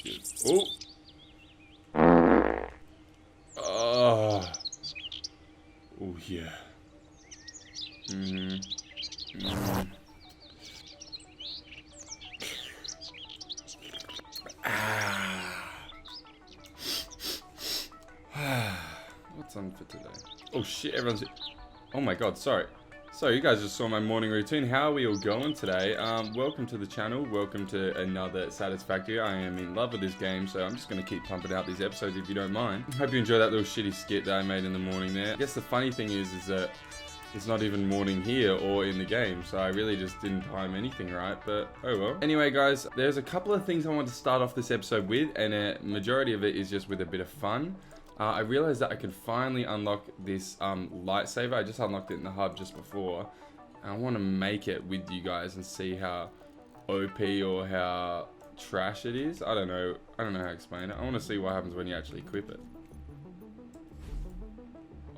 good. Oh! Oh, yeah. What's on for today? Oh shit, everyone's... Oh my god, sorry. So you guys just saw my morning routine. How are we all going today? Welcome to the channel. Welcome to another Satisfactory. I am in love with this game, so I'm just going to keep pumping out these episodes if you don't mind. Hope you enjoy that little shitty skit that I made in the morning there. I guess the funny thing is that it's not even morning here or in the game, so I really just didn't time anything right, but oh well. Anyway guys, there's a couple of things I want to start off this episode with, and a majority of it is just with a bit of fun. I realized that I could finally unlock this lightsaber. I just unlocked it in the hub just before. I want to make it with you guys and see how OP or how trash it is. I don't know how to explain it. I want to see what happens when you actually equip it.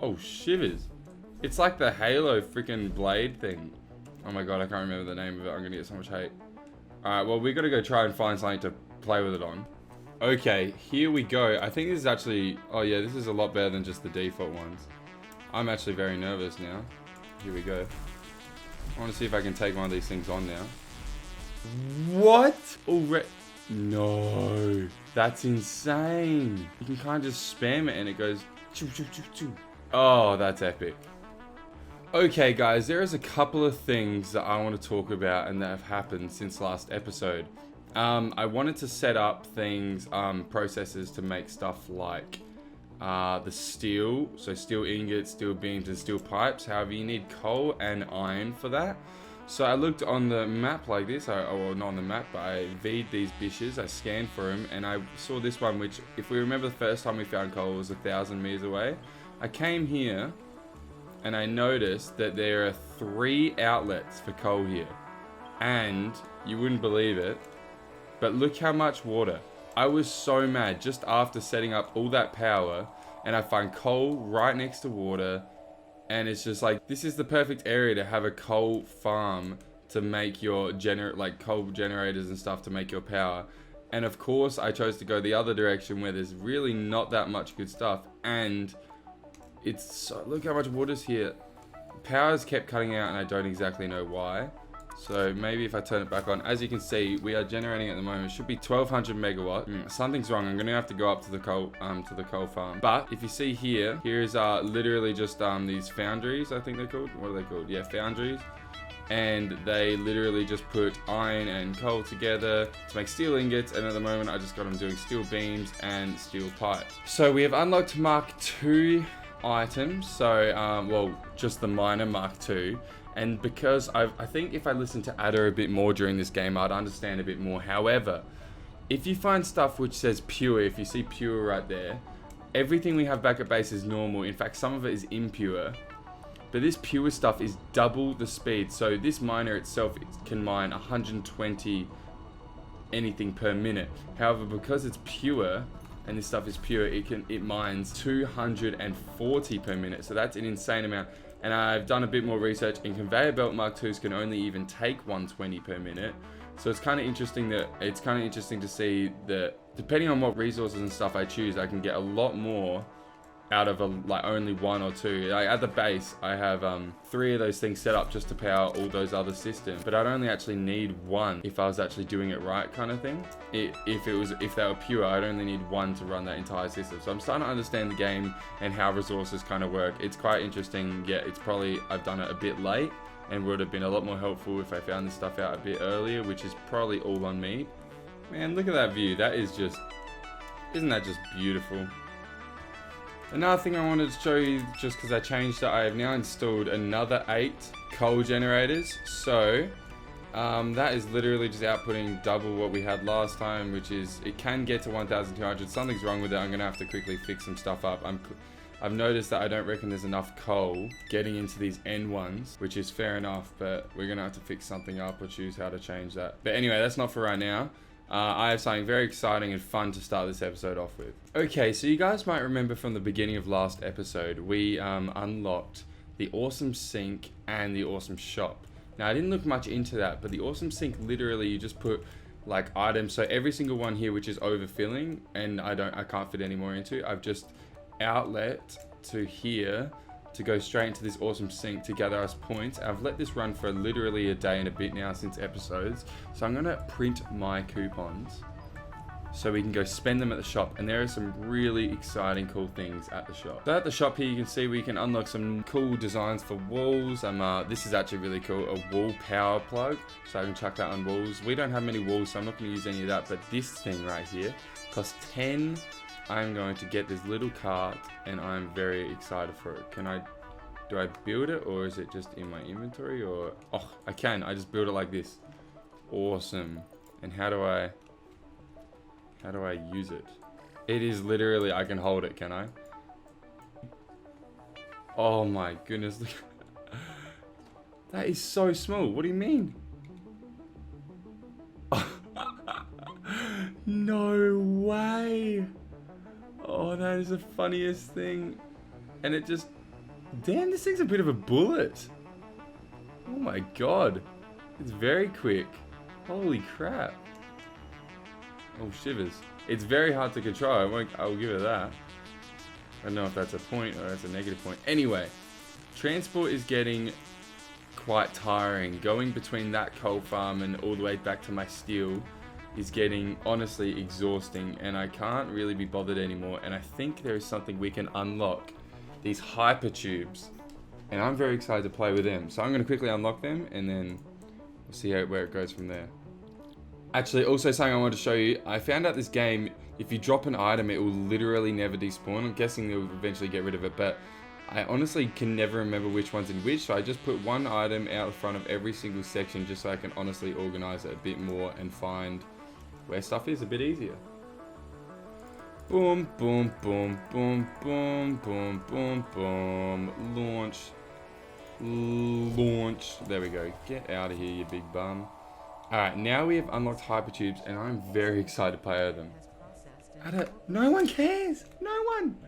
Oh, shivers. It's like the Halo freaking blade thing. Oh my god, I can't remember the name of it. I'm going to get so much hate. Alright, well, we got to go try and find something to play with it on. Okay, here we go. I think this is actually... Oh yeah, this is a lot better than just the default ones. I'm actually very nervous now. Here we go. I want to see if I can take one of these things on now. What? Already? No. That's insane. You can kind of just spam it and it goes... Choo, choo, choo, choo. Oh, that's epic. Okay, guys, there is a couple of things that I want to talk about and that have happened since last episode. I wanted to set up things, processes to make stuff like the steel, so steel ingots, steel beams, and steel pipes. However, you need coal and iron for that. So I looked on the map like this, or not on the map, but I V'd these bishes, I scanned for them, and I saw this one, which, if we remember the first time we found coal, was 1,000 meters away. I came here, and I noticed that there are 3 outlets for coal here. And, you wouldn't believe it, but look how much water. I was so mad just after setting up all that power, and I find coal right next to water, and it's just like, this is the perfect area to have a coal farm to make your coal generators and stuff to make your power. And of course I chose to go the other direction where there's really not that much good stuff, and it's so, look how much water's here. Power's kept cutting out and I don't exactly know why. So maybe if I turn it back on, as you can see, we are generating at the moment. It should be 1200 megawatt. Something's wrong. I'm gonna have to go up to the coal farm. But if you see here, here's literally just these foundries. I think they're called. What are they called? Yeah, foundries. And they literally just put iron and coal together to make steel ingots. And at the moment, I just got them doing steel beams and steel pipes. So we have unlocked Mark II items. So well, just the miner Mark II. And because I think if I listened to Adder a bit more during this game, I'd understand a bit more. However, if you find stuff which says pure, if you see pure right there, everything we have back at base is normal. In fact, some of it is impure. But this pure stuff is double the speed. So this miner itself can mine 120 anything per minute. However, because it's pure, and this stuff is pure, it mines 240 per minute. So that's an insane amount. And I've done a bit more research, and conveyor belt Mark IIs can only even take 120 per minute. So it's kind of interesting to see that depending on what resources and stuff I choose, I can get a lot more out of only 1 or 2. At the base, I have 3 of those things set up just to power all those other systems. But I'd only actually need 1 if I was actually doing it right, kind of thing. If they were pure, I'd only need 1 to run that entire system. So I'm starting to understand the game and how resources kind of work. It's quite interesting. Yeah, I've done it a bit late, and would have been a lot more helpful if I found this stuff out a bit earlier, which is probably all on me. Man, look at that view. That is just, isn't that just beautiful? Another thing I wanted to show you, just because I changed it, I have now installed another 8 coal generators. So that is literally just outputting double what we had last time, which is, it can get to 1,200. Something's wrong with it. I'm gonna have to quickly fix some stuff up. I've noticed that I don't reckon there's enough coal getting into these end ones, which is fair enough, but we're gonna have to fix something up or choose how to change that. But anyway, that's not for right now. I have something very exciting and fun to start this episode off with. Okay, so you guys might remember from the beginning of last episode, we unlocked the awesome sink and the awesome shop. Now, I didn't look much into that, but the awesome sink, literally, you just put like items. So every single one here, which is overfilling and I can't fit any more into, I've just outlet to here to go straight into this awesome sink to gather us points. I've let this run for literally a day and a bit now since episodes. So I'm gonna print my coupons so we can go spend them at the shop. And there are some really exciting, cool things at the shop. So at the shop here, you can see we can unlock some cool designs for walls. This is actually really cool, a wall power plug. So I can chuck that on walls. We don't have many walls, so I'm not gonna use any of that, but this thing right here costs 10. I'm going to get this little cart and I'm very excited for it. Do I build it or is it just in my inventory or, oh, I can, I just build it like this. Awesome. And how do I use it? It is literally, I can hold it, can I? Oh my goodness. That is so small. What do you mean? No way. Oh, that is the funniest thing. And it just, damn, this thing's a bit of a bullet. Oh my god. It's very quick. Holy crap. Oh, shivers. It's very hard to control. I'll give it that. I don't know if that's a point or that's a negative point. Anyway, transport is getting quite tiring. Going between that coal farm and all the way back to my steel is getting honestly exhausting, and I can't really be bothered anymore. And I think there is something we can unlock, these hyper tubes, and I'm very excited to play with them. So I'm going to quickly unlock them and then we'll see where it goes from there. Actually, also something I wanted to show you, I found out this game, if you drop an item, it will literally never despawn. I'm guessing they'll eventually get rid of it, but I honestly can never remember which one's in which, so I just put one item out in front of every single section just so I can honestly organize it a bit more and find where stuff is a bit easier. Boom, boom, boom, boom, boom, boom, boom, boom. Launch. Launch. There we go. Get out of here, you big bum. Alright, now we have unlocked hypertubes and I'm very excited to play with them. No one cares! No one!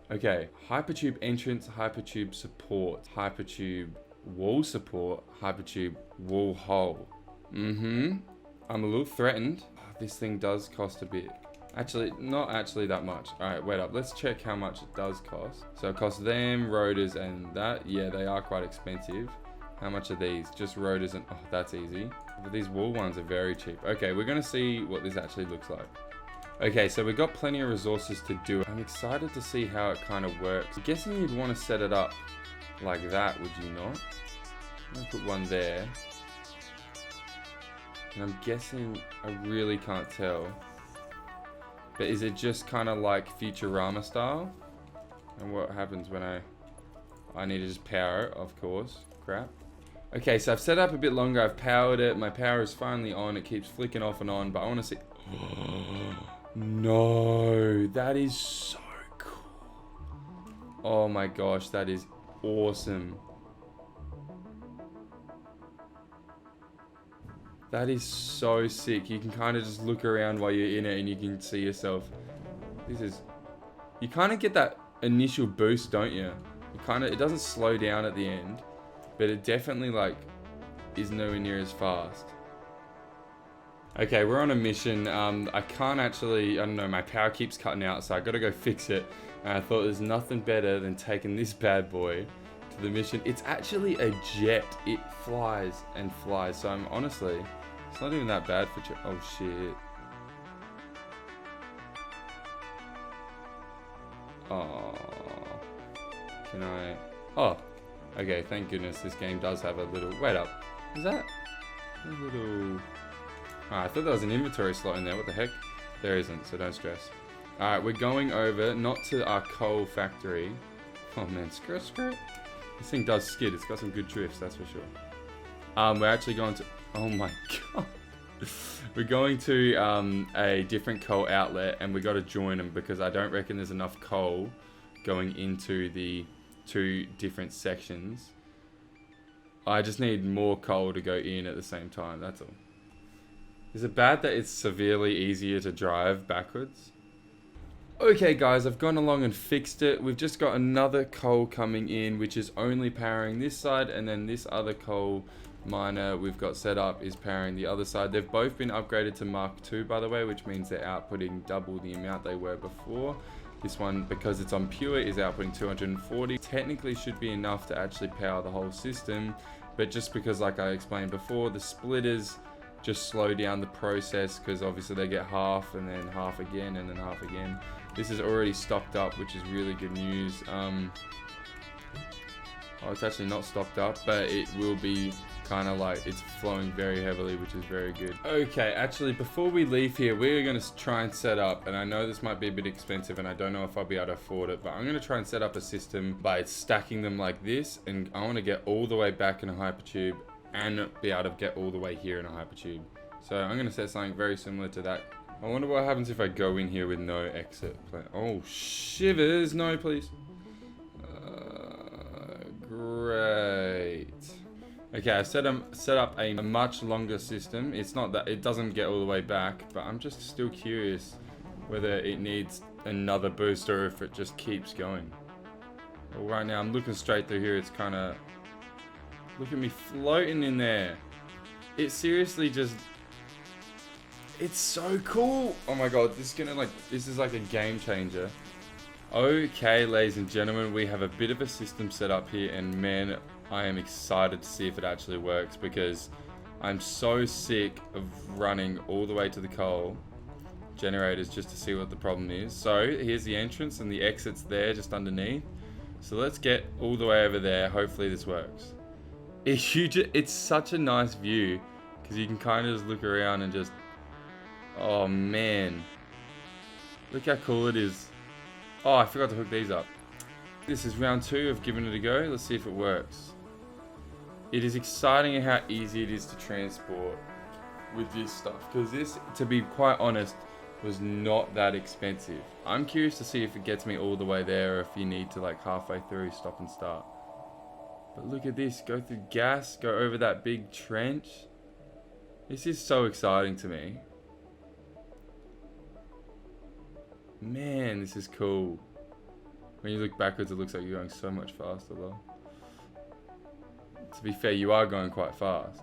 Okay, hypertube entrance, hypertube support, hypertube wall support, hypertube wall hole. I'm a little threatened. This thing does cost a bit. Actually, not actually that much. Alright, wait up. Let's check how much it does cost. So it costs them, rotors, and that. Yeah, they are quite expensive. How much are these? Just rotors and... Oh, that's easy. But these wall ones are very cheap. Okay, we're going to see what this actually looks like. Okay, so we've got plenty of resources to do it. I'm excited to see how it kind of works. I'm guessing you'd want to set it up like that, would you not? I'm going to put one there. And I'm guessing, I really can't tell. But is it just kind of like Futurama style? And what happens when I need to just power it, of course. Crap. Okay, so I've set up a bit longer. I've powered it. My power is finally on. It keeps flicking off and on, but I want to see... No, that is so cool. Oh my gosh, that is awesome. That is so sick. You can kind of just look around while you're in it and you can see yourself. You kind of get that initial boost, don't you? It doesn't slow down at the end, but it definitely like is nowhere near as fast. Okay, we're on a mission. I can't actually, I don't know, my power keeps cutting out, so I gotta go fix it. And I thought there's nothing better than taking this bad boy to the mission. It's actually a jet. It flies and flies. So I'm honestly, it's not even that bad for, oh shit. Oh, can I, oh, okay, thank goodness this game does have a little, wait up, is that a little, oh, I thought there was an inventory slot in there, what the heck? There isn't, so don't stress. Alright, we're going over, not to our coal factory. Oh man, skirt. This thing does skid, it's got some good drifts, that's for sure. We're actually going to, oh my god. We're going to a different coal outlet and we got to join them because I don't reckon there's enough coal going into the two different sections. I just need more coal to go in at the same time, that's all. Is it bad that it's severely easier to drive backwards? Okay guys, I've gone along and fixed it. We've just got another coal coming in which is only powering this side, and then this other coal miner we've got set up is powering the other side. They've both been upgraded to Mark II, by the way, which means they're outputting double the amount they were before. This one, because it's on pure, is outputting 240. Technically should be enough to actually power the whole system, but just because, like I explained before, the splitters just slow down the process, because obviously they get half and then half again and then half again. This is already stocked up, which is really good news. Oh, it's actually not stocked up, but it will be kind of like it's flowing very heavily, which is very good. Okay, actually, before we leave here, we're going to try and set up, and I know this might be a bit expensive and I don't know if I'll be able to afford it, but I'm going to try and set up a system by stacking them like this, and I want to get all the way back in a hypertube and be able to get all the way here in a hypertube. So I'm going to set something very similar to that. I wonder what happens if I go in here with no exit plan. Oh, shivers. No, please. Great. Okay, I set up a much longer system. It's not that it doesn't get all the way back, but I'm just still curious whether it needs another boost or if it just keeps going. Well, right now I'm looking straight through here. It's kind of, look at me floating in there. It seriously just, it's so cool. Oh my god, this is like a game changer. Okay, ladies and gentlemen, we have a bit of a system set up here, and man, I am excited to see if it actually works, because I'm so sick of running all the way to the coal generators just to see what the problem is. So here's the entrance and the exit's there just underneath. So let's get all the way over there. Hopefully this works. It's such a nice view, because you can kind of just look around and just, oh man, look how cool it is. Oh, I forgot to hook these up. This is round 2 of giving it a go. Let's see if it works. It is exciting how easy it is to transport with this stuff, because this, to be quite honest, was not that expensive. I'm curious to see if it gets me all the way there, or if you need to like halfway through stop and start. But look at this, go through gas, go over that big trench. This is so exciting to me. Man, this is cool. When you look backwards, it looks like you're going so much faster though. To be fair, you are going quite fast.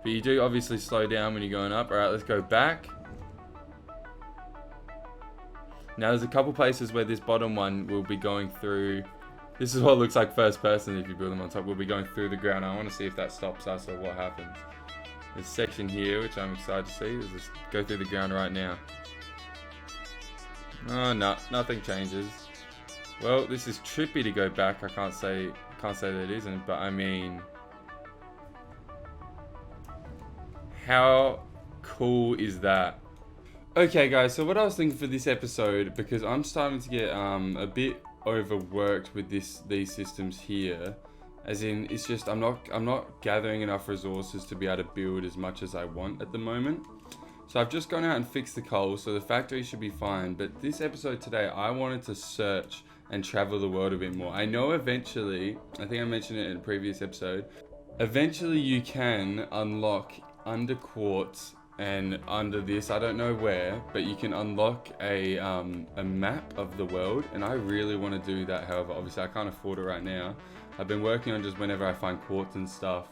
But you do obviously slow down when you're going up. Alright, let's go back. Now there's a couple places where this bottom one will be going through. This is what it looks like first person if you build them on top. We'll be going through the ground. I want to see if that stops us or what happens. There's a section here, which I'm excited to see. Let's just go through the ground right now. Oh, no, nothing changes. Well, this is trippy to go back. I can't say that it isn't, but I mean, how cool is that? Okay, guys, so what I was thinking for this episode, because I'm starting to get a bit overworked with these systems here, as in it's just I'm not gathering enough resources to be able to build as much as I want at the moment. So I've just gone out and fixed the coal, so the factory should be fine. But this episode today, I wanted to search and travel the world a bit more. I know eventually, I think I mentioned it in a previous episode, eventually you can unlock under quartz and under this, I don't know where, but you can unlock a map of the world, and I really want to do that. However, obviously I can't afford it right now. I've been working on just whenever I find quartz and stuff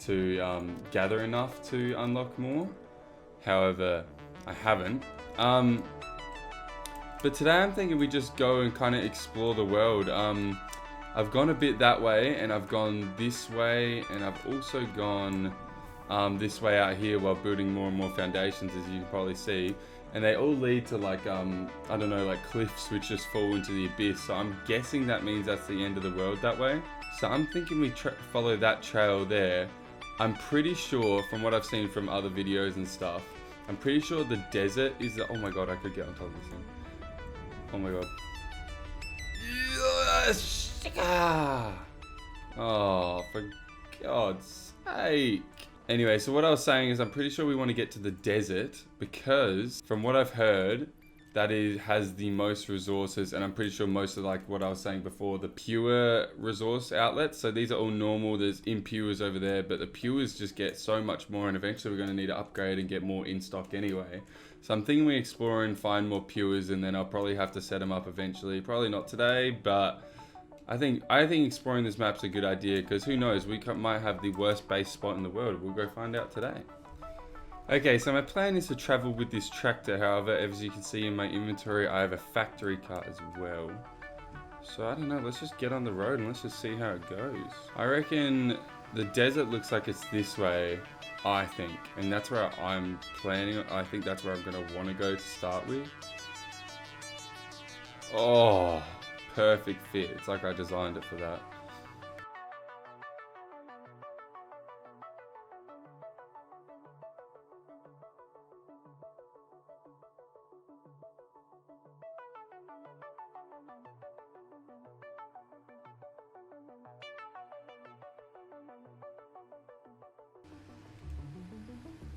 to gather enough to unlock more. However, I haven't. But today I'm thinking we just go and kind of explore the world. I've gone a bit that way, and I've gone this way, and I've also gone this way out here while building more and more foundations, as you can probably see. And they all lead to like, I don't know, like cliffs which just fall into the abyss. So I'm guessing that means that's the end of the world that way. So I'm thinking we follow that trail there. I'm pretty sure, from what I've seen from other videos and stuff, I'm pretty sure the desert is the, oh my god, I could get on top of this thing. Oh my god. Oh, for God's sake. Anyway, so what I was saying is I'm pretty sure we want to get to the desert, because from what I've heard, that has the most resources, and I'm pretty sure most of, like what I was saying before, the pure resource outlets. So these are all normal, there's impures over there, but the pures just get so much more, and eventually we're going to need to upgrade and get more in stock anyway. So I'm thinking we explore and find more pures, and then I'll probably have to set them up eventually. Probably not today, but I think exploring this map's a good idea, because who knows, we might have the worst base spot in the world. We'll go find out today. Okay, so my plan is to travel with this tractor. However, as you can see in my inventory, I have a factory car as well. So I don't know, let's just get on the road and let's just see how it goes. I reckon the desert looks like it's this way, I think. And that's where I'm planning. I think that's where I'm gonna wanna go to start with. Oh, perfect fit. It's like I designed it for that.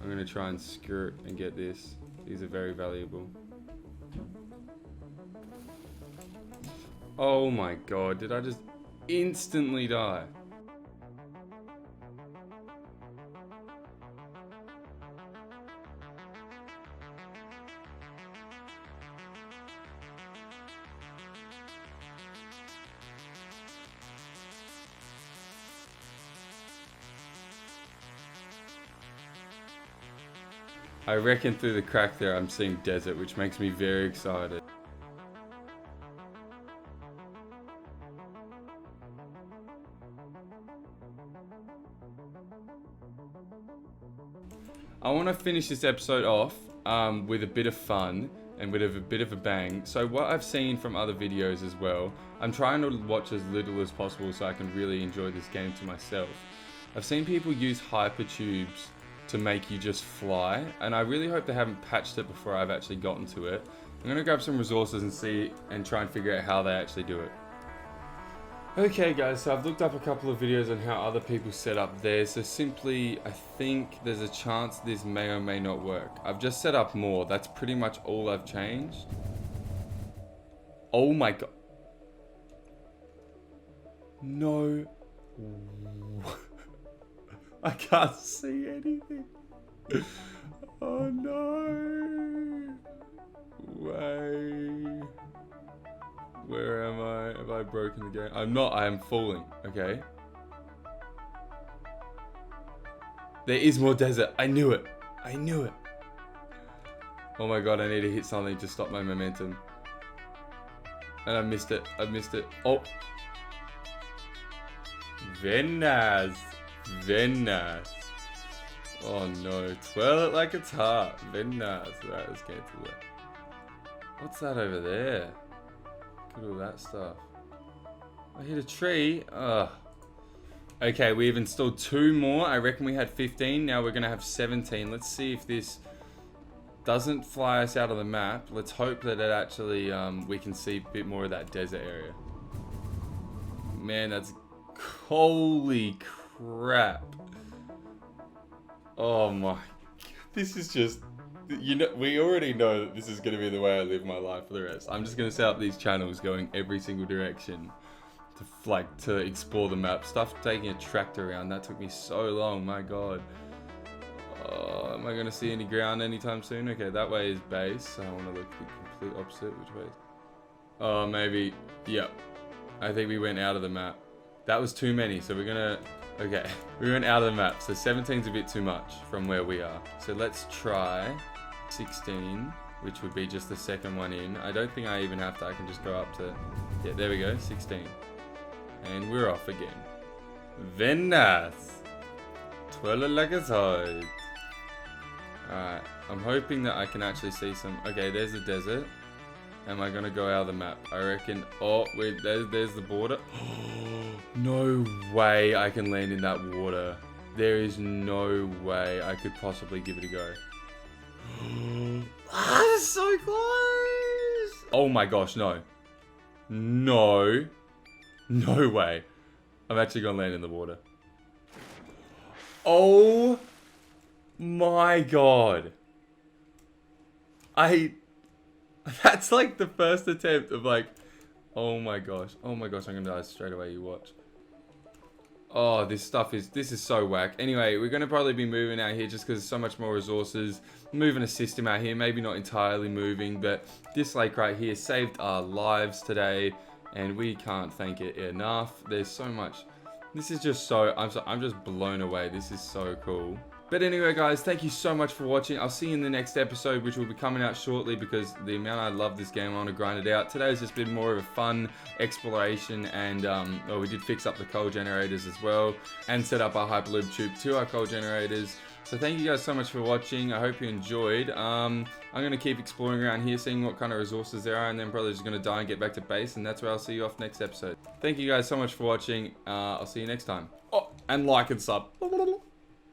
I'm gonna try and skirt and get this. These are very valuable. Oh my god, did I just instantly die? I reckon through the crack there I'm seeing desert, which makes me very excited. I want to finish this episode off with a bit of fun and with a bit of a bang. So what I've seen from other videos as well, I'm trying to watch as little as possible so I can really enjoy this game to myself. I've seen people use hypertubes to make you just fly, and I really hope they haven't patched it before I've actually gotten to it. I'm gonna grab some resources and see and try and figure out how they actually do it. Okay guys, so I've looked up a couple of videos on how other people set up theirs. So simply, I think there's a chance this may or may not work. I've just set up more. That's pretty much all I've changed. Oh my god. No. I can't see anything. Oh no. Way. Where am I? Have I broken the game? I'm not. I am falling. Okay. There is more desert. I knew it. I knew it. Oh my god, I need to hit something to stop my momentum. And I missed it. I missed it. Oh. Very nice. Very nice. Oh no. Twirl it like it's hot. Very nice. Right, let's get to that. What's that over there? Look at all that stuff. I hit a tree. Ugh. Okay, we've installed 2 more. I reckon we had 15. Now we're going to have 17. Let's see if this doesn't fly us out of the map. Let's hope that it actually, we can see a bit more of that desert area. Man, that's... Holy crap. Oh my... This is just... You know, we already know that this is going to be the way I live my life for the rest. I'm just going to set up these channels going every single direction to explore the map. Stuff taking a tractor around, that took me so long, my god. Am I going to see any ground anytime soon? Okay, that way is base. So I want to look the complete opposite. Which way? Oh, maybe. Yep. I think we went out of the map. That was too many, so we're going to... Okay, we went out of the map. So 17's a bit too much from where we are. So let's try 16, which would be just the second one in. I don't think I even have to. I can just go up to... Yeah, there we go, 16. And we're off again. Very nice. Twirl it like it's hot. Alright, I'm hoping that I can actually see some... Okay, there's the desert. Am I going to go out of the map? I reckon... Oh, wait, there's the border. No way I can land in that water. There is no way I could possibly give it a go. Ah, that's so close! Oh my gosh, no. No. No way. I'm actually going to land in the water. Oh my god. That's like the first attempt of like... Oh my gosh. Oh my gosh, I'm going to die straight away, you watch. Oh, this is so whack. Anyway, we're going to probably be moving out here just because there's so much more resources. Moving a system out here, maybe not entirely moving, but this lake right here saved our lives today. and we can't thank it enough. There's so much. This is just so, I'm just blown away. This is so cool. But anyway, guys, thank you so much for watching. I'll see you in the next episode, which will be coming out shortly, because the amount I love this game, I want to grind it out. Today's just been more of a fun exploration, and we did fix up the coal generators as well, and set up our Hyperloop tube to our coal generators. So thank you guys so much for watching. I hope you enjoyed. I'm going to keep exploring around here, seeing what kind of resources there are, and then probably just going to die and get back to base, and that's where I'll see you off next episode. Thank you guys so much for watching. I'll see you next time. Oh, and like and sub.